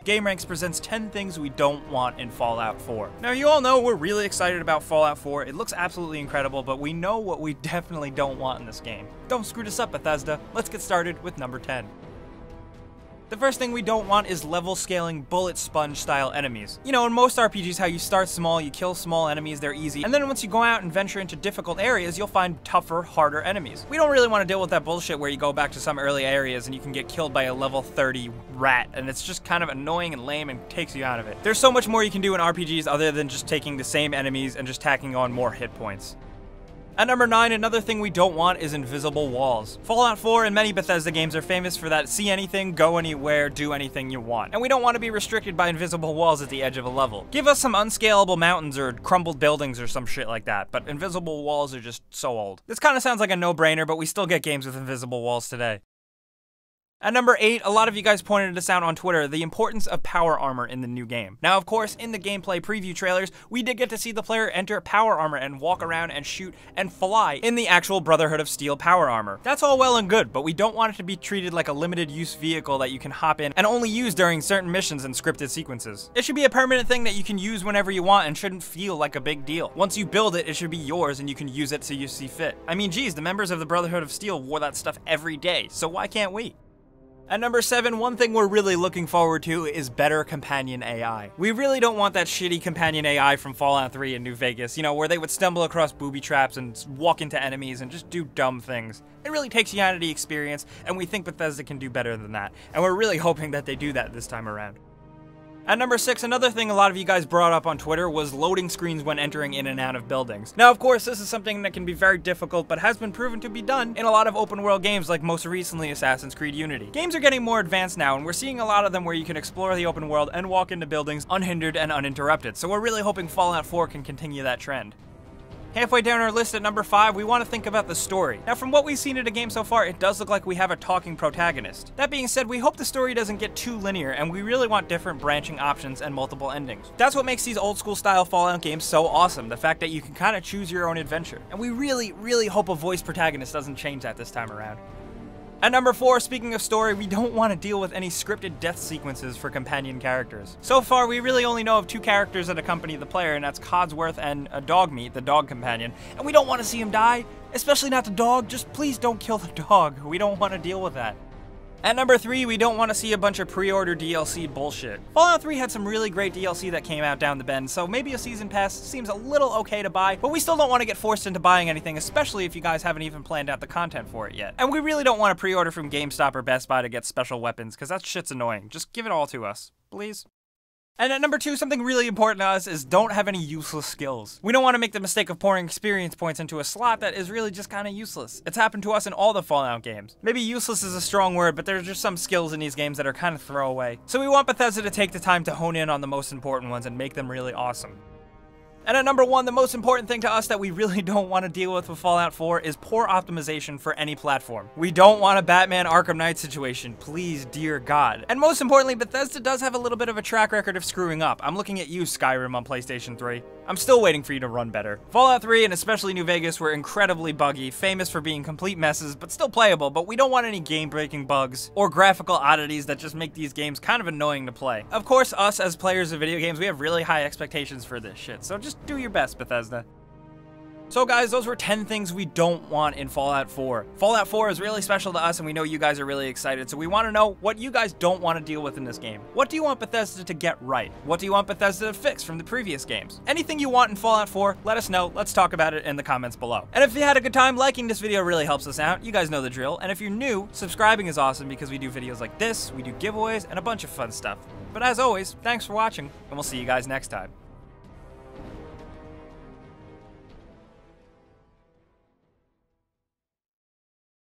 GameRanx presents 10 things we don't want in Fallout 4. Now, you all know we're really excited about Fallout 4. It looks absolutely incredible, but we know what we definitely don't want in this game. Don't screw this up, Bethesda. Let's get started with number 10. The first thing we don't want is level scaling bullet sponge style enemies. You know, in most RPGs, how you start small, you kill small enemies, they're easy, and then once you go out and venture into difficult areas, you'll find tougher, harder enemies. We don't really want to deal with that bullshit where you go back to some early areas and you can get killed by a level 30 rat, and it's just kind of annoying and lame and takes you out of it. There's so much more you can do in RPGs other than just taking the same enemies and just tacking on more hit points. At number 9, another thing we don't want is invisible walls. Fallout 4 and many Bethesda games are famous for that see anything, go anywhere, do anything you want. And we don't want to be restricted by invisible walls at the edge of a level. Give us some unscalable mountains or crumbled buildings or some shit like that, but invisible walls are just so old. This kind of sounds like a no-brainer, but we still get games with invisible walls today. At number 8, a lot of you guys pointed this out on Twitter, the importance of power armor in the new game. Now, of course, in the gameplay preview trailers, we did get to see the player enter power armor and walk around and shoot and fly in the actual Brotherhood of Steel power armor. That's all well and good, but we don't want it to be treated like a limited use vehicle that you can hop in and only use during certain missions and scripted sequences. It should be a permanent thing that you can use whenever you want and shouldn't feel like a big deal. Once you build it, it should be yours and you can use it so you see fit. I mean, geez, the members of the Brotherhood of Steel wore that stuff every day, so why can't we? At number 7, one thing we're really looking forward to is better companion AI. We really don't want that shitty companion AI from Fallout 3 in New Vegas, you know, where they would stumble across booby traps and walk into enemies and just do dumb things. It really takes you out of the experience, and we think Bethesda can do better than that, and we're really hoping that they do that this time around. At number 6, another thing a lot of you guys brought up on Twitter was loading screens when entering in and out of buildings. Now, of course, this is something that can be very difficult, but has been proven to be done in a lot of open world games like most recently Assassin's Creed Unity. Games are getting more advanced now, and we're seeing a lot of them where you can explore the open world and walk into buildings unhindered and uninterrupted, so we're really hoping Fallout 4 can continue that trend. Halfway down our list at number 5, we want to think about the story. Now, from what we've seen in the game so far, it does look like we have a talking protagonist. That being said, we hope the story doesn't get too linear, and we really want different branching options and multiple endings. That's what makes these old school style Fallout games so awesome, the fact that you can kind of choose your own adventure. And we really hope a voice protagonist doesn't change that this time around. At number 4, speaking of story, we don't want to deal with any scripted death sequences for companion characters. So far, we really only know of 2 characters that accompany the player, and that's Codsworth and Dogmeat, the dog companion, and we don't want to see him die, especially not the dog. Just please don't kill the dog. We don't want to deal with that. At number 3, we don't want to see a bunch of pre-order DLC bullshit. Fallout 3 had some really great DLC that came out down the bend, so maybe a season pass seems a little okay to buy, but we still don't want to get forced into buying anything, especially if you guys haven't even planned out the content for it yet. And we really don't want to pre-order from GameStop or Best Buy to get special weapons, because that shit's annoying. Just give it all to us, please. And at number 2, something really important to us is don't have any useless skills. We don't want to make the mistake of pouring experience points into a slot that is really just kind of useless. It's happened to us in all the Fallout games. Maybe useless is a strong word, but there's just some skills in these games that are kind of throwaway. So we want Bethesda to take the time to hone in on the most important ones and make them really awesome. And at number 1, the most important thing to us that we really don't want to deal with Fallout 4 is poor optimization for any platform. We don't want a Batman Arkham Knight situation, please, dear God. And most importantly, Bethesda does have a little bit of a track record of screwing up. I'm looking at you, Skyrim on PlayStation 3. I'm still waiting for you to run better. Fallout 3 and especially New Vegas were incredibly buggy, famous for being complete messes, but still playable, but we don't want any game-breaking bugs or graphical oddities that just make these games kind of annoying to play. Of course, us as players of video games, we have really high expectations for this shit, so just do your best, Bethesda. So guys, those were 10 things we don't want in Fallout 4. Fallout 4 is really special to us and we know you guys are really excited, so we want to know what you guys don't want to deal with in this game. What do you want Bethesda to get right? What do you want Bethesda to fix from the previous games? Anything you want in Fallout 4, let us know. Let's talk about it in the comments below. And if you had a good time, liking this video really helps us out. You guys know the drill. And if you're new, subscribing is awesome because we do videos like this, we do giveaways, and a bunch of fun stuff. But as always, thanks for watching, and we'll see you guys next time.